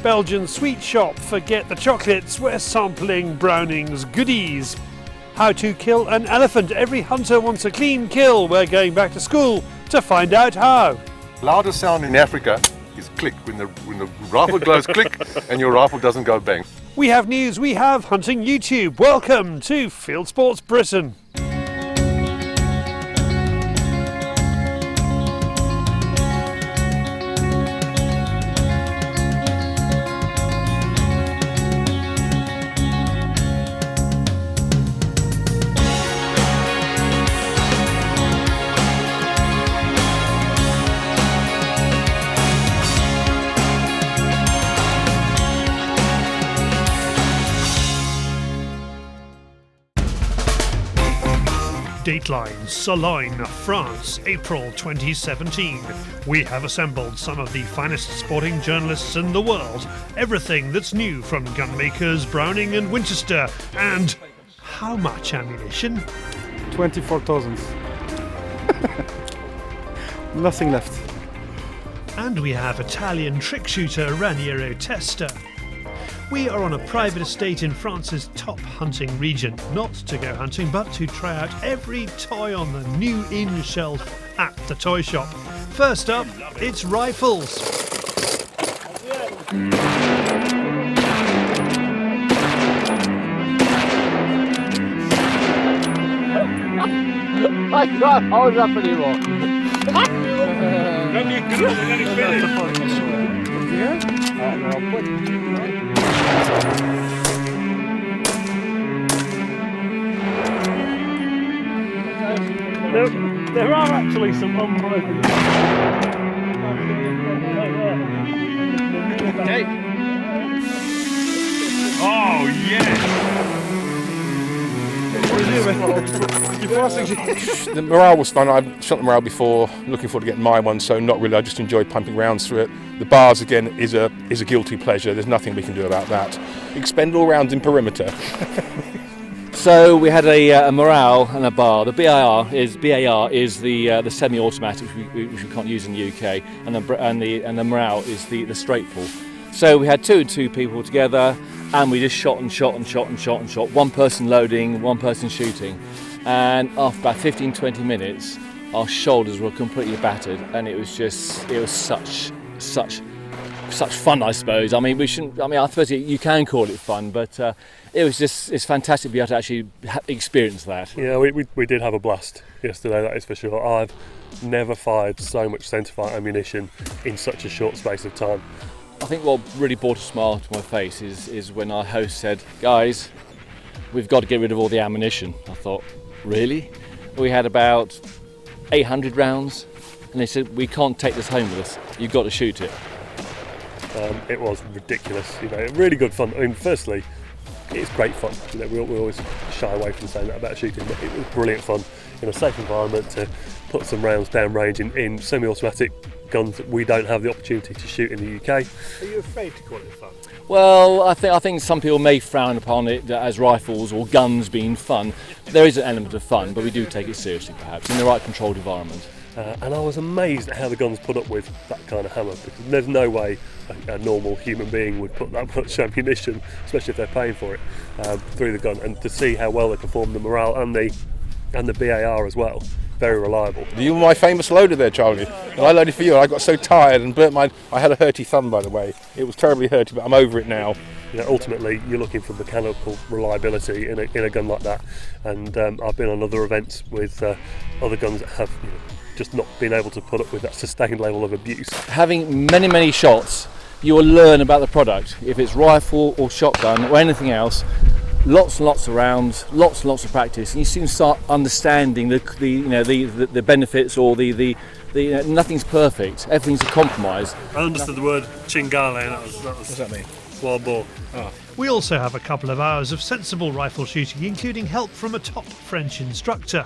Belgian sweet shop, forget the chocolates, we're sampling Browning's goodies. How to kill an elephant, every hunter wants a clean kill, we're going back to school to find out how. Loudest sound in Africa is click, when the rifle goes click and your rifle doesn't go bang. We have news, we have hunting YouTube. Welcome to Fieldsports Britain. Dateline, Sologne, France, April 2017. We have assembled some of the finest sporting journalists in the world. Everything that's new from gunmakers Browning and Winchester. And how much ammunition? 24,000. Nothing left. And we have Italian trick shooter Raniero Testa. We are on a private estate in France's top hunting region, not to go hunting but to try out every toy on the new in shelf at the toy shop. First up, it's rifles. I can't hold up anymore. There are actually some unbroken. Okay. Oh yeah! The morale was fun. I've shot the morale before, looking forward to getting my one, so not really. I just enjoyed pumping rounds through it. The bars again is a guilty pleasure. There's nothing we can do about that. Expend all rounds in perimeter. So we had a morale and a bar. The BAR is the semi-automatic which we can't use in the UK, and the morale is the straight pull. So we had two people together, and we just shot. One person loading, one person shooting, and after about 15-20 minutes, our shoulders were completely battered, and it was such fun, I suppose. I mean, I suppose you can call it fun, but it's fantastic to be able to actually experience that. Yeah, we did have a blast yesterday, that is for sure. I've never fired so much centerfire ammunition in such a short space of time. I think what really brought a smile to my face is when our host said, "Guys, we've got to get rid of all the ammunition." I thought, really? We had about 800 rounds, and they said, "We can't take this home with us. You've got to shoot it." It was ridiculous, really good fun. I mean, firstly, it's great fun. We always shy away from saying that about shooting, but it was brilliant fun in a safe environment to put some rounds down range in semi-automatic guns that we don't have the opportunity to shoot in the UK. Are you afraid to call it fun? Well, I think some people may frown upon it as rifles or guns being fun. There is an element of fun, but we do take it seriously, perhaps, in the right controlled environment. And I was amazed at how the guns put up with that kind of hammer, because there's no way a normal human being would put that much ammunition, especially if they're paying for it, through the gun. And to see how well they performed, the morale and the BAR as well, very reliable. You were my famous loader there, Charlie. And I loaded for you, and I got so tired and burnt I had a hurty thumb, by the way. It was terribly hurty, but I'm over it now. Ultimately, you're looking for mechanical reliability in a gun like that. And I've been on other events with other guns that have just not been able to put up with that sustained level of abuse. Having many shots, you will learn about the product. If it's rifle or shotgun or anything else, lots and lots of rounds, lots and lots of practice, and you soon start understanding the benefits, or the nothing's perfect, everything's a compromise. I understood the word chingale, and that was What's that mean? wild boar. We also have a couple of hours of sensible rifle shooting, including help from a top French instructor.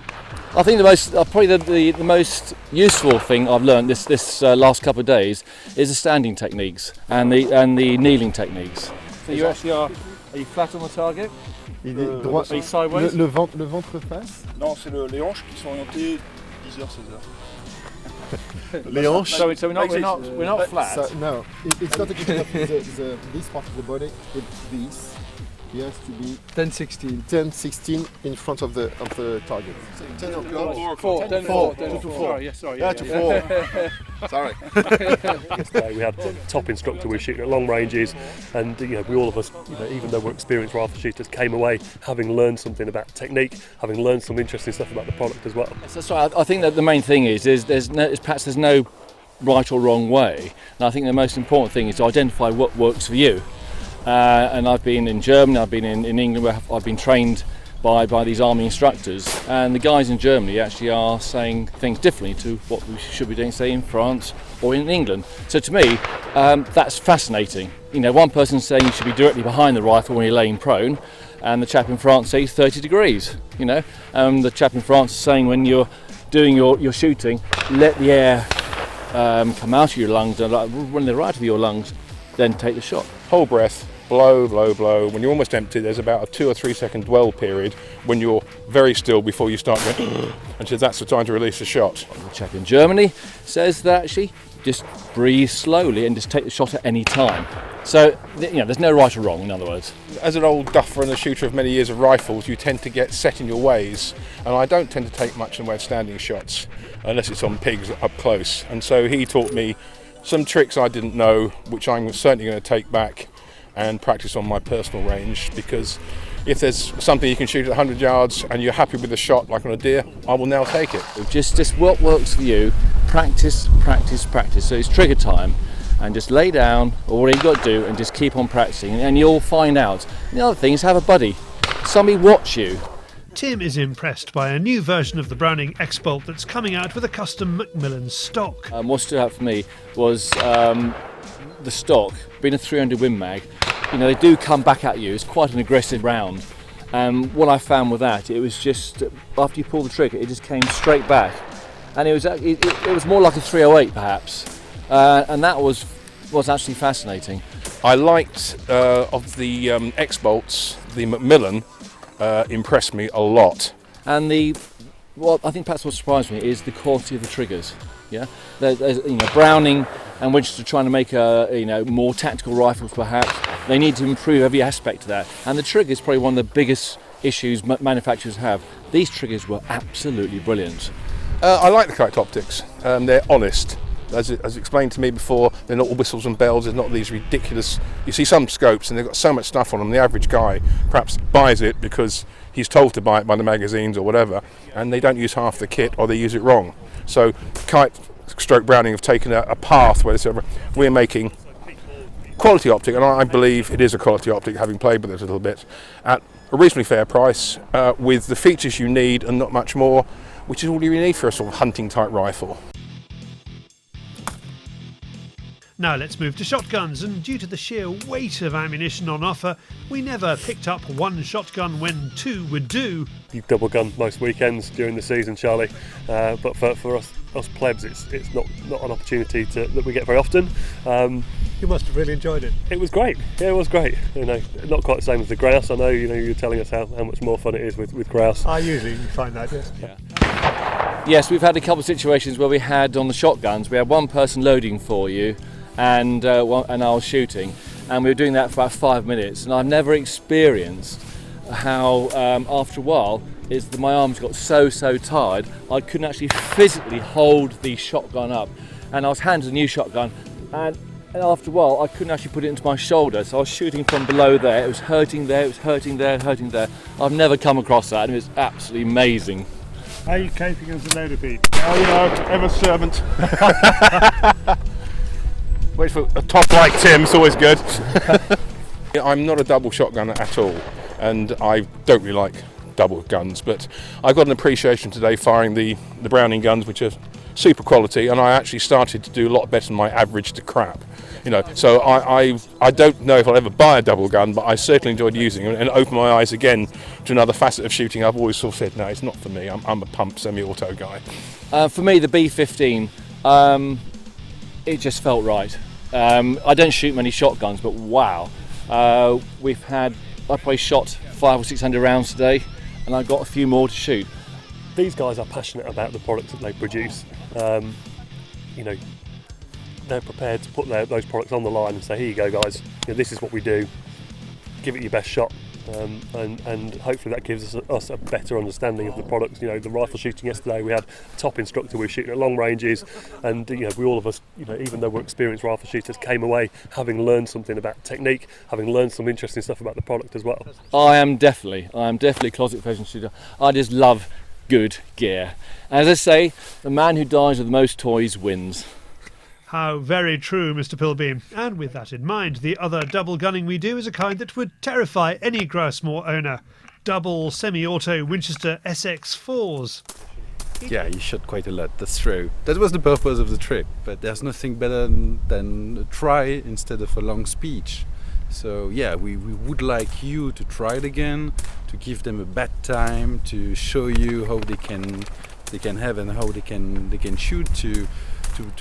I think the most useful thing I've learned this last couple of days is the standing techniques and the kneeling techniques. So you actually are you flat on the target? Are you sideways? Le ventre face? Non, c'est les hanches qui sont orientées 10h, 16h. Leon. So we're not flat. So, no, it's not a question of this part of the body. It's this. It has to be 10-16 in front of the target. 10 o'clock. 4. Sorry. Yeah, to 4. Sorry. Yesterday we had a top instructor. We were shooting at long ranges, and we all of us, even though we're experienced rifle shooters, came away having learned something about technique, having learned some interesting stuff about the product as well. That's right. I think that the main thing is there's no right or wrong way, and I think the most important thing is to identify what works for you. And I've been in Germany, I've been in England, where I've been trained by these army instructors, and the guys in Germany actually are saying things differently to what we should be doing, say, in France or in England. So to me, that's fascinating. One person's saying you should be directly behind the rifle when you're laying prone, and the chap in France says 30 degrees. The chap in France is saying when you're doing your shooting, let the air come out of your lungs, and run the right of your lungs, then take the shot. Whole breath, blow, blow, blow. When you're almost empty, there's about a 2 or 3 second dwell period when you're very still before you start going, and so that's the time to release the shot. The chap in Germany says that actually just breathe slowly and just take the shot at any time. So there's no right or wrong, in other words. As an old duffer and a shooter of many years of rifles, you tend to get set in your ways, and I don't tend to take much in the way of standing shots unless it's on pigs up close. And so he taught me some tricks I didn't know, which I'm certainly going to take back and practice on my personal range, because if there's something you can shoot at 100 yards and you're happy with the shot, like on a deer, I will now take it. Just what works for you, practice. So it's trigger time, and just lay down, or what you've got to do, and just keep on practicing, and you'll find out. The other thing is have a buddy, somebody watch you. Tim is impressed by a new version of the Browning X-Bolt that's coming out with a custom McMillan stock. What stood out for me was the stock, being a 300 Win Mag. They do come back at you. It's quite an aggressive round. What I found with that, it was just, after you pull the trigger, it just came straight back. And it was more like a 308 perhaps. And that was actually fascinating. I liked of the X-Bolts, the McMillan impressed me a lot. And what I think perhaps what surprised me is the quality of the triggers. Yeah, there's Browning and Winchester trying to make more tactical rifles perhaps. They need to improve every aspect of that, and the trigger is probably one of the biggest issues manufacturers have. These triggers were absolutely brilliant. I like the Kite optics. They're honest. As explained to me before, they're not all whistles and bells. There's not these ridiculous. You see some scopes and they've got so much stuff on them. The average guy perhaps buys it because he's told to buy it by the magazines or whatever, and they don't use half the kit or they use it wrong. So Kite stroke Browning have taken a path where we're making quality optic, and I believe it is a quality optic, having played with it a little bit, at a reasonably fair price, with the features you need and not much more, which is all you need for a sort of hunting type rifle. Now let's move to shotguns, and due to the sheer weight of ammunition on offer, we never picked up one shotgun when two would do. You double gun most weekends during the season, Charlie, but for us plebs, it's not an opportunity that we get very often. You must have really enjoyed it. It was great. Yeah, it was great. Not quite the same as the grouse. I know. You're telling us how much more fun it is with grouse. I usually find that. Yes. Yeah. Yes, we've had a couple of situations where we had on the shotguns, we had one person loading for you, and I was shooting, and we were doing that for about 5 minutes, and I've never experienced how after a while my arms got so tired I couldn't actually physically hold the shotgun up, and I was handed a new shotgun, and after a while I couldn't actually put it into my shoulder, so I was shooting from below there. It was hurting there, it was hurting there, hurting there. I've never come across that, and it was absolutely amazing. How are you coping as a loader, Pete? Oh, ever servant. Wait for a top like Tim, it's always good. I'm not a double shotgunner at all, and I don't really like double guns, but I got an appreciation today firing the Browning guns, which are super quality, and I actually started to do a lot better than my average to crap. So I don't know if I'll ever buy a double gun, but I certainly enjoyed using them and opened my eyes again to another facet of shooting. I've always sort of said, no, it's not for me. I'm a pump semi-auto guy. For me, the B15, it just felt right. I don't shoot many shotguns, but wow, I probably shot 500 or 600 rounds today, and I've got a few more to shoot. These guys are passionate about the products that they produce. they're prepared to put those products on the line and say, here you go guys, this is what we do, give it your best shot. And hopefully that gives us a better understanding of the products. The rifle shooting yesterday, we had a top instructor, we were shooting at long ranges, and we all of us, even though we're experienced rifle shooters, came away having learned something about technique, having learned some interesting stuff about the product as well. I am definitely a closet professional shooter. I just love good gear. As I say, the man who dies with the most toys wins. How very true, Mr. Pilbeam. And with that in mind, the other double gunning we do is a kind that would terrify any Grousemoor owner. Double semi-auto Winchester SX4s. Yeah, you shot quite a lot, that's true. That was the purpose of the trip, but there's nothing better than a try instead of a long speech. So yeah, we would like you to try it again, to give them a bad time, to show you how they can have and how they can shoot, to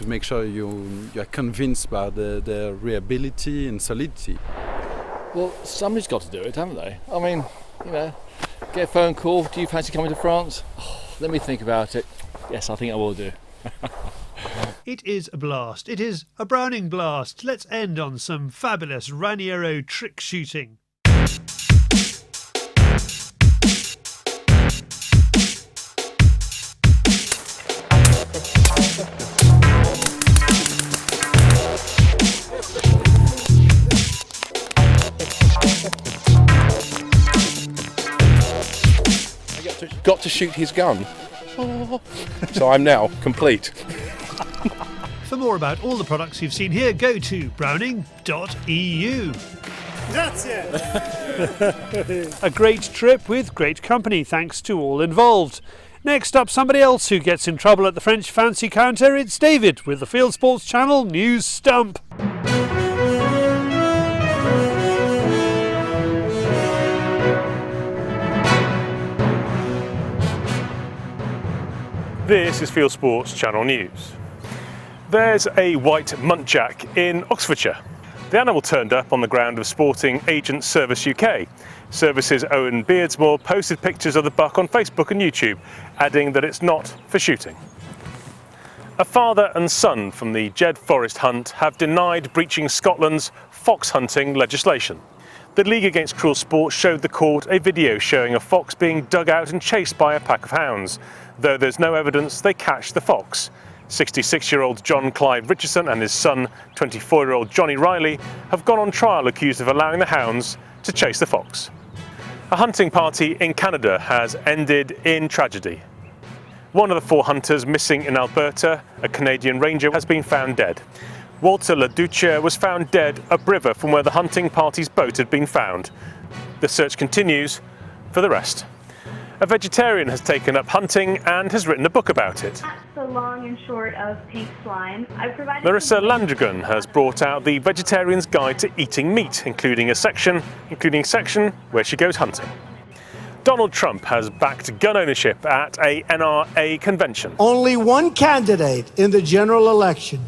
make sure you're convinced about the reliability and solidity. Well, somebody's got to do it, haven't they? I mean, get a phone call, do you fancy coming to France? Let me think about it. Yes, I think I will do. It is a blast. It is a Browning blast. Let's end on some fabulous Raniero trick shooting. Got to shoot his gun. Oh. So I'm now complete. For more about all the products you've seen here, go to browning.eu. That's it! A great trip with great company, thanks to all involved. Next up, somebody else who gets in trouble at the French fancy counter. It's David with the Fieldsports Channel News Stump. This is Fieldsports Channel News. There's a white muntjac in Oxfordshire. The animal turned up on the ground of Sporting Agent Service UK. Service's Owen Beardsmore posted pictures of the buck on Facebook and YouTube, adding that it's not for shooting. A father and son from the Jed Forest hunt have denied breaching Scotland's fox hunting legislation. The League Against Cruel Sport showed the court a video showing a fox being dug out and chased by a pack of hounds, though there's no evidence they catched the fox. 66-year-old John Clive Richardson and his son, 24-year-old Johnny Riley, have gone on trial accused of allowing the hounds to chase the fox. A hunting party in Canada has ended in tragedy. One of the 4 hunters missing in Alberta, a Canadian ranger, has been found dead. Walter Leduc was found dead upriver from where the hunting party's boat had been found. The search continues for the rest. A vegetarian has taken up hunting and has written a book about it. That's the long and short of pink slime. Marissa Landrigan has brought out the Vegetarian's Guide to Eating Meat, including section where she goes hunting. Donald Trump has backed gun ownership at a NRA convention. Only one candidate in the general election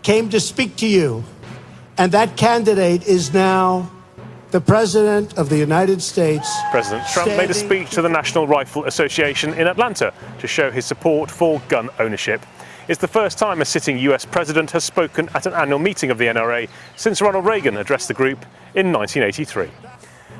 came to speak to you, and that candidate is now the President of the United States. President Trump made a speech to the National Rifle Association in Atlanta to show his support for gun ownership. It's the first time a sitting US president has spoken at an annual meeting of the NRA since Ronald Reagan addressed the group in 1983.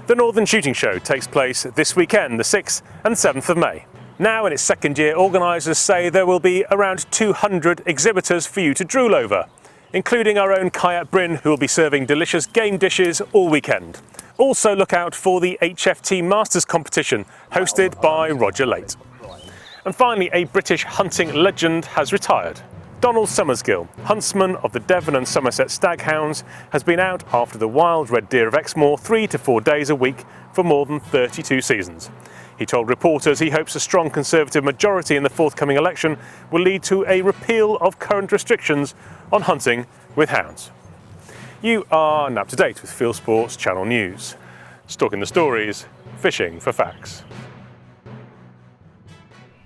The Northern Shooting Show takes place this weekend, the 6th and 7th of May. Now in its second year, organisers say there will be around 200 exhibitors for you to drool over, including our own Kayak Bryn, who will be serving delicious game dishes all weekend. Also look out for the HFT Masters competition, hosted by Roger Late. And finally, a British hunting legend has retired. Donald Summersgill, huntsman of the Devon and Somerset staghounds, has been out after the wild red deer of Exmoor 3 to 4 days a week for more than 32 seasons. He told reporters he hopes a strong Conservative majority in the forthcoming election will lead to a repeal of current restrictions on hunting with hounds. You are now up to date with Fieldsports Channel News. Stalking the stories, fishing for facts.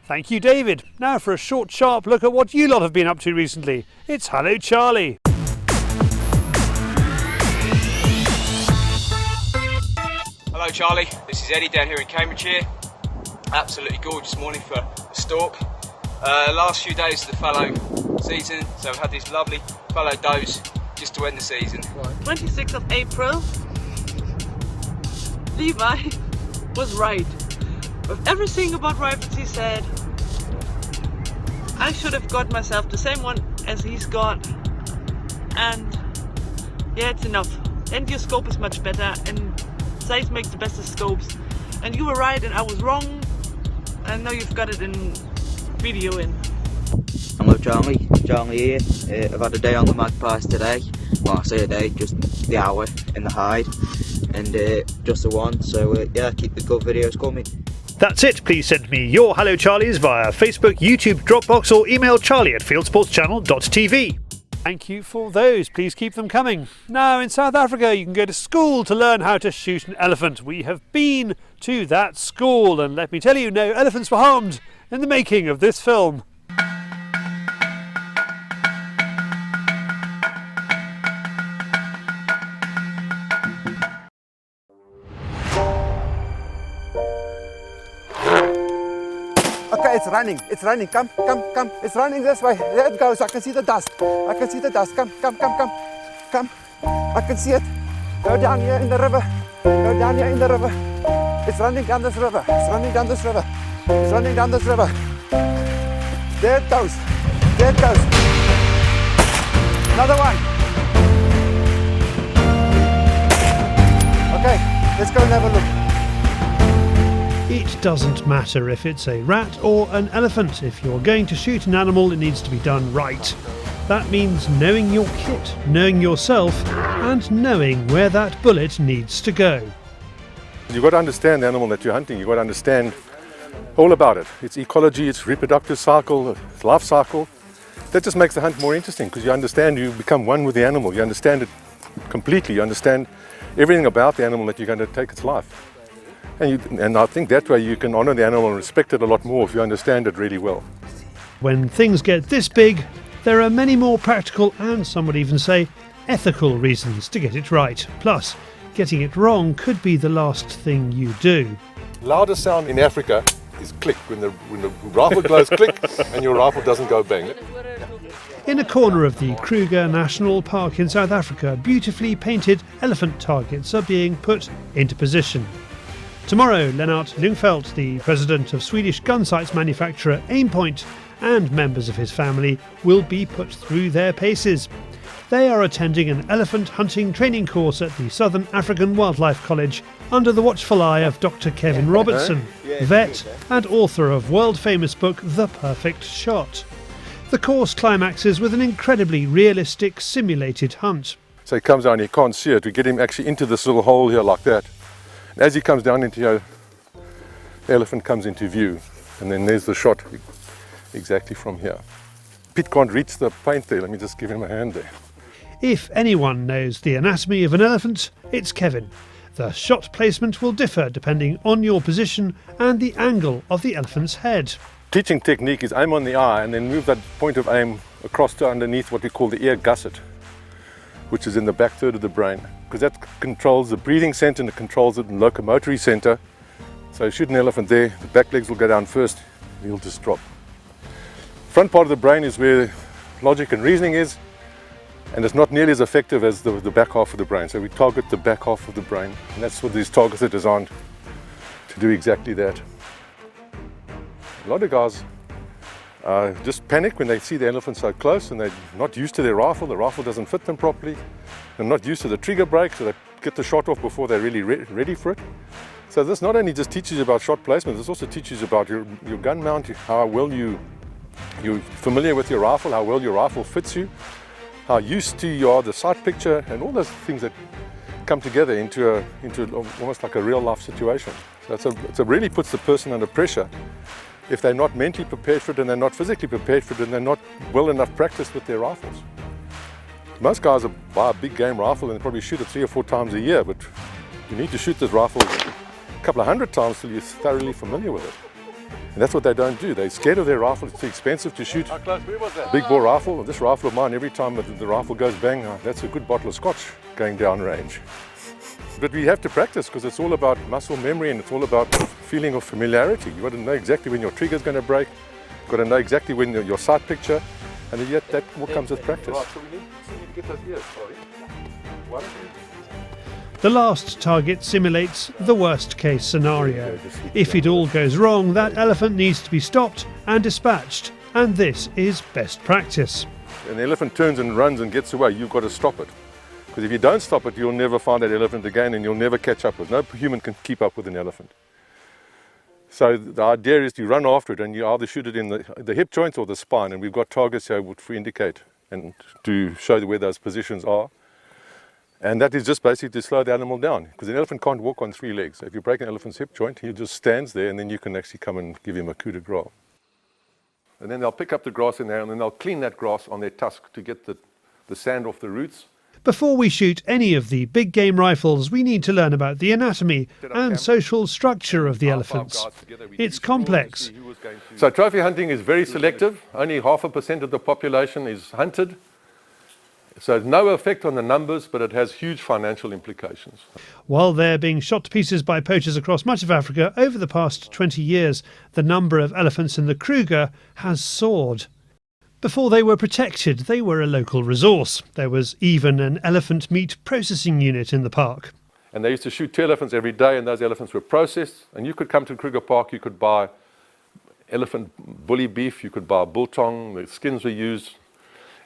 Thank you, David. Now for a short, sharp look at what you lot have been up to recently. It's Hallo Charlie. Hello Charlie, this is Eddie down here in Cambridgeshire. Absolutely gorgeous morning for a stalk. Last few days of the fallow season, so I've had this lovely fallow does just to end the season. 26th of April, Levi was right. With everything about rifles he said, I should have got myself the same one as he's got, and yeah, it's enough. And your scope is much better, and Zeiss makes the best of scopes. And you were right and I was wrong, and now you've got it in video in. Hello Charlie, Charlie here. I've had a day on the Magpies today. Well, I say a day, just the hour in the hide, and just the one, so yeah, keep the good videos coming. That's it. Please send me your Hallo Charlies via Facebook, YouTube, Dropbox or email charlie@fieldsportschannel.tv. Thank you for those. Please keep them coming. Now, in South Africa, you can go to school to learn how to shoot an elephant. We have been to that school, and let me tell you, no elephants were harmed in the making of this film. Okay, it's running, come, it's running this way, there it goes, I can see the dust, come, I can see it, go down here in the river, it's running down this river, there it goes, another one, okay, let's go and have a look. It doesn't matter if it's a rat or an elephant. If you're going to shoot an animal, it needs to be done right. That means knowing your kit, knowing yourself, and knowing where that bullet needs to go. You've got to understand the animal that you're hunting. You've got to understand all about it. Its ecology, its reproductive cycle, its life cycle. That just makes the hunt more interesting because you understand, you become one with the animal. You understand it completely. You understand everything about the animal that you're going to take its life. And I think that way you can honour the animal and respect it a lot more if you understand it really well. When things get this big, there are many more practical and some would even say ethical reasons to get it right. Plus, getting it wrong could be the last thing you do. Loudest sound in Africa is click, when the rifle goes click and your rifle doesn't go bang. In a corner of the Kruger National Park in South Africa, beautifully painted elephant targets are being put into position. Tomorrow, Lennart Ljungfelt, the president of Swedish gun sights manufacturer Aimpoint, and members of his family will be put through their paces. They are attending an elephant hunting training course at the Southern African Wildlife College under the watchful eye of Dr. Kevin Robertson, vet and author of world-famous book The Perfect Shot. The course climaxes with an incredibly realistic simulated hunt. So he comes down, he can't see it. We get him actually into this little hole here like that. And as he comes down into here, the elephant comes into view. And then there's the shot exactly from here. Pete can't reach the paint there. Let me just give him a hand there. If anyone knows the anatomy of an elephant, it's Kevin. The shot placement will differ depending on your position and the angle of the elephant's head. Teaching technique is aim on the eye and then move that point of aim across to underneath what we call the ear gusset, which is in the back third of the brain, because that controls the breathing center and it controls the locomotory center. So you shoot an elephant there, the back legs will go down first, and he'll just drop. Front part of the brain is where logic and reasoning is, and it's not nearly as effective as the back half of the brain. So we target the back half of the brain, and that's what these targets are designed to do, exactly that. A lot of guys just panic when they see the elephant so close and they're not used to their rifle. The rifle doesn't fit them properly. They're not used to the trigger brake, so they get the shot off before they're really ready for it. So this not only just teaches you about shot placement, this also teaches you about your gun mount, how well you're familiar with your rifle, how well your rifle fits you, how used to you are the sight picture, and all those things that come together into almost like a real life situation. So it really puts the person under pressure if they're not mentally prepared for it and they're not physically prepared for it and they're not well enough practiced with their rifles. Most guys buy a big game rifle and they probably shoot it 3 or 4 times a year, but you need to shoot this rifle a couple of hundred times till you're thoroughly familiar with it. And that's what they don't do. They're scared of their rifle. It's too expensive to shoot. Big bore rifle. This rifle of mine, every time the rifle goes bang, that's a good bottle of scotch going down range. But we have to practice because it's all about muscle memory and it's all about feeling of familiarity. You've got to know exactly when your trigger's going to break. You've got to know exactly when your sight picture. And yet that what comes with practice. Right, so we need to get those ears, sorry. Why don't we? The last target simulates the worst case scenario. If it all goes wrong, that elephant needs to be stopped and dispatched, and this is best practice. An elephant turns and runs and gets away, you've got to stop it. Because if you don't stop it, you'll never find that elephant again and you'll never catch up with it. No human can keep up with an elephant. So the idea is to run after it and you either shoot it in the hip joint or the spine, and we've got targets here which we indicate and to show where those positions are. And that is just basically to slow the animal down, because an elephant can't walk on 3 legs. So if you break an elephant's hip joint, he just stands there and then you can actually come and give him a coup de grace. And then they'll pick up the grass in there and then they'll clean that grass on their tusk to get the sand off the roots. Before we shoot any of the big game rifles, we need to learn about the anatomy and social structure of the elephants. It's complex. So trophy hunting is very selective. Only 0.5% of the population is hunted. So no effect on the numbers, but it has huge financial implications. While they're being shot to pieces by poachers across much of Africa, over the past 20 years, the number of elephants in the Kruger has soared. Before they were protected, they were a local resource. There was even an elephant meat processing unit in the park. And they used to shoot 2 elephants every day, and those elephants were processed. And you could come to Kruger Park, you could buy elephant bully beef, you could buy biltong, the skins were used.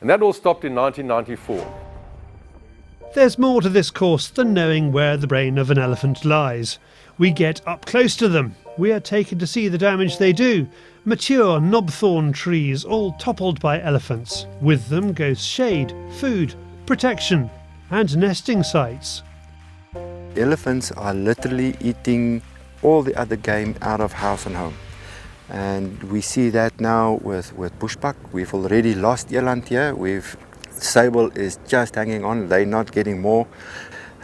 And that all stopped in 1994. There's more to this course than knowing where the brain of an elephant lies. We get up close to them. We are taken to see the damage they do. Mature knobthorn trees all toppled by elephants. With them goes shade, food, protection and nesting sites. Elephants are literally eating all the other game out of house and home. And we see that now with bushbuck. We've already lost eland here. Sable is just hanging on. They're not getting more.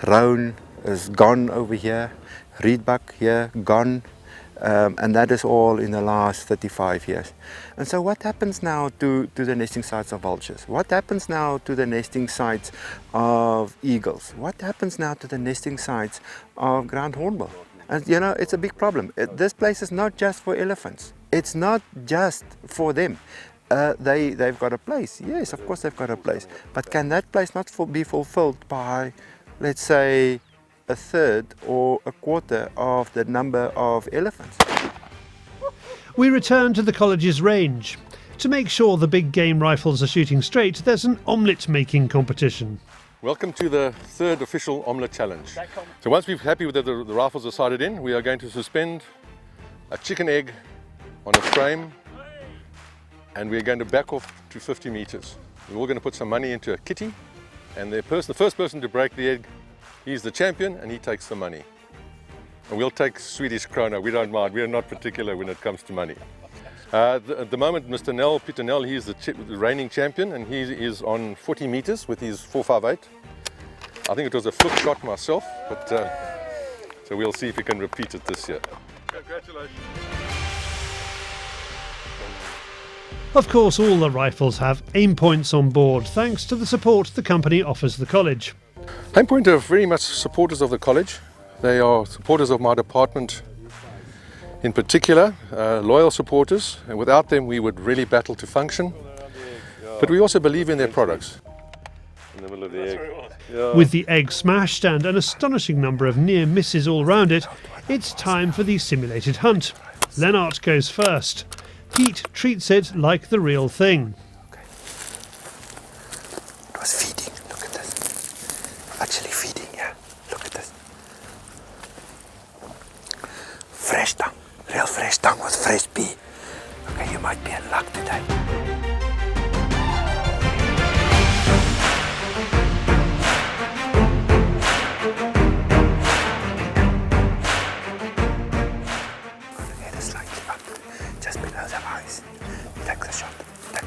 Roan is gone over here. Reedbuck here, gone. And that is all in the last 35 years. And so what happens now to the nesting sites of vultures? What happens now to the nesting sites of eagles? What happens now to the nesting sites of ground hornbill? And you know, it's a big problem. This place is not just for elephants. It's not just for them. They've got a place. Yes, of course they've got a place. But can that place not be fulfilled by, let's say, 1/3 or 1/4 of the number of elephants? We return to the college's range. To make sure the big game rifles are shooting straight, there's an omelette making competition. Welcome to the 3rd official omelette challenge. So once we're happy with the rifles are sighted in, we are going to suspend a chicken egg on a frame and we're going to back off to 50 meters. We're all going to put some money into a kitty, and the first person to break the egg, he's the champion and he takes the money. And we'll take Swedish krona, we don't mind, we are not particular when it comes to money. At the moment, Mr. Peter Nell, he's the reigning champion and he is on 40 meters with his 4.58. I think it was a flip shot myself, but so we'll see if we can repeat it this year. Congratulations. Of course, all the rifles have Aimpoints on board, thanks to the support the company offers the college. Aimpoint are very much supporters of the college. They are supporters of my department in particular, loyal supporters, and without them we would really battle to function. But we also believe in their products. In the middle of the egg. Yeah. With the egg smashed and an astonishing number of near misses all round it, it's time for the simulated hunt. Lennart goes first. Pete treats it like the real thing. It was feeding, look at this. Actually feeding, yeah. Look at this. Fresh tongue, real fresh tongue with fresh pea. Okay, you might be in luck today. Head is slightly up, just below the eyes. Take the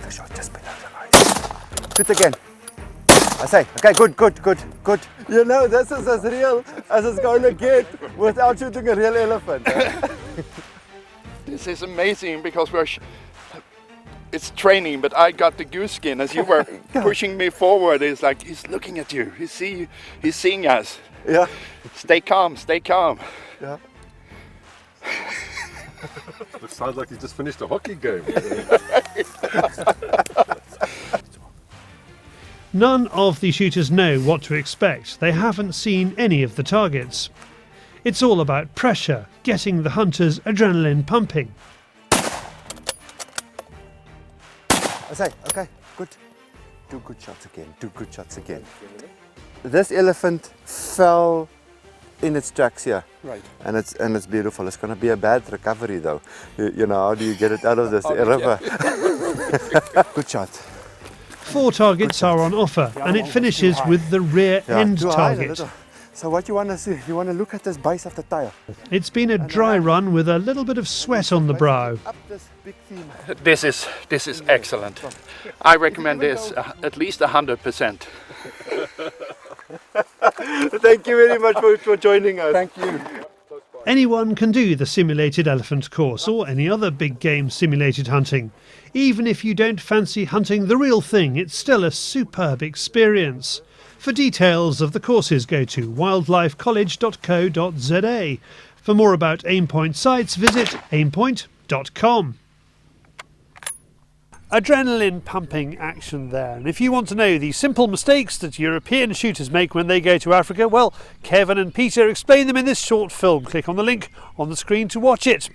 shot just below the eyes. Shoot again. I say, okay, good. You know, this is as real as it's going to get without shooting a real elephant. This is amazing because it's training, but I got the goose skin as you were pushing me forward. It's like he's looking at you. He's seeing us. Yeah. Stay calm. Yeah. It sounds like you just finished a hockey game. None of the shooters know what to expect. They haven't seen any of the targets. It's all about pressure, getting the hunters' adrenaline pumping. I say, okay, good. 2 good shots again, 2 good shots again. This elephant fell in its tracks here. Right. And it's beautiful. It's going to be a bad recovery though. You know, how do you get it out of this river? Good shot. 4 targets are on offer, and it finishes with the rear end too high, target. So what you want to see, you want to look at this base of the tail. It's been a dry run with a little bit of sweat on the brow. This is excellent. I recommend this at least 100%. Thank you very much for joining us. Thank you. Anyone can do the simulated elephant course or any other big game simulated hunting. Even if you don't fancy hunting the real thing, it's still a superb experience. For details of the courses, go to wildlifecollege.co.za. For more about Aimpoint sites, visit aimpoint.com. Adrenaline pumping action there. And if you want to know the simple mistakes that European shooters make when they go to Africa, well, Kevin and Peter explain them in this short film. Click on the link on the screen to watch it.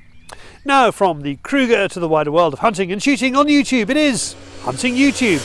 Now, from the Kruger to the wider world of hunting and shooting on YouTube, it is Hunting YouTube.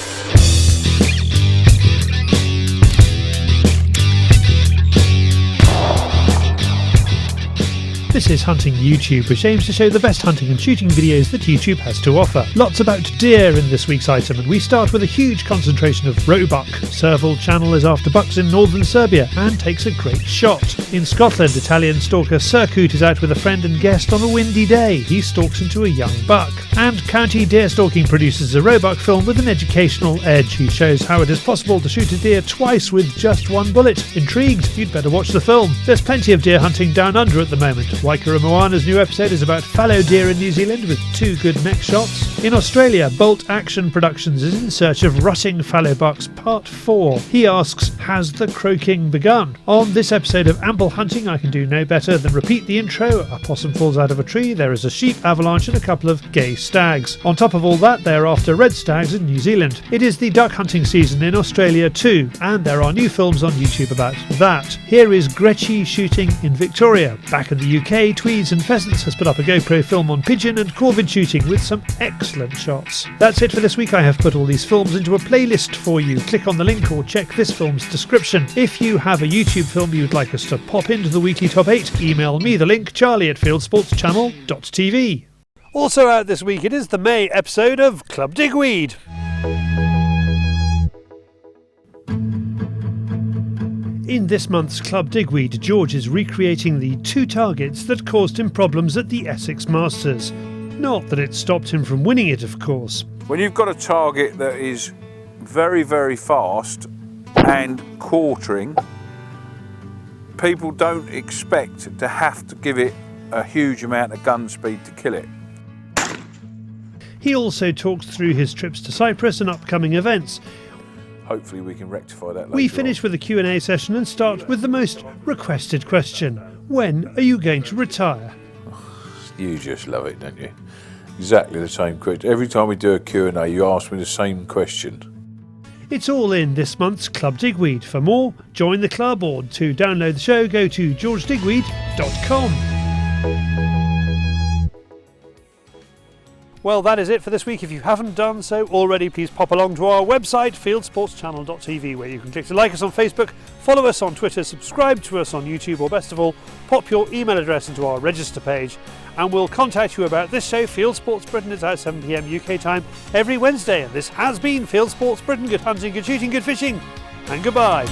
This is Hunting YouTube, which aims to show the best hunting and shooting videos that YouTube has to offer. Lots about deer in this week's item, and we start with a huge concentration of roebuck. Serval Channel is after bucks in northern Serbia and takes a great shot. In Scotland, Italian stalker Circuit is out with a friend and guest on a windy day. He stalks into a young buck. And County Deer Stalking produces a roebuck film with an educational edge. He shows how it is possible to shoot a deer twice with just 1 bullet. Intrigued? You'd better watch the film. There's plenty of deer hunting down under at the moment. Waikura Moana's new episode is about fallow deer in New Zealand with 2 good mech shots. In Australia, Bolt Action Productions is in search of rutting fallow bucks Part 4. He asks, has the croaking begun? On this episode of Amble Hunting, I can do no better than repeat the intro. A possum falls out of a tree, there is a sheep avalanche and a couple of gay stags. On top of all that, they are after red stags in New Zealand. It is the duck hunting season in Australia too, and there are new films on YouTube about that. Here is Gretchy shooting in Victoria. Back in the UK, Tweeds and Pheasants has put up a GoPro film on pigeon and corvid shooting with some excellent shots. That's it for this week. I have put all these films into a playlist for you. Click on the link or check this film's description. If you have a YouTube film you'd like us to pop into the weekly top 8, email me the link, charlie@fieldsportschannel.tv. Also out this week, it is the May episode of Club Digweed. In this month's Club Digweed, George is recreating the 2 targets that caused him problems at the Essex Masters. Not that it stopped him from winning it, of course. When you've got a target that is very, very fast and quartering, people don't expect to have to give it a huge amount of gun speed to kill it. He also talks through his trips to Cyprus and upcoming events. Hopefully we can rectify that later. We finish with a Q&A session and start with the most requested question. When are you going to retire? You just love it, don't you? Exactly the same question. Every time we do a Q&A, you ask me the same question. It's all in this month's Club Digweed. For more, join the club, or to download the show, go to georgedigweed.com. Well, that is it for this week. If you haven't done so already, please pop along to our website, fieldsportschannel.tv, where you can click to like us on Facebook, follow us on Twitter, subscribe to us on YouTube, or best of all, pop your email address into our register page, and we'll contact you about this show. Fieldsports Britain is out 7 PM UK time every Wednesday, and this has been Fieldsports Britain. Good hunting, good shooting, good fishing, and goodbye.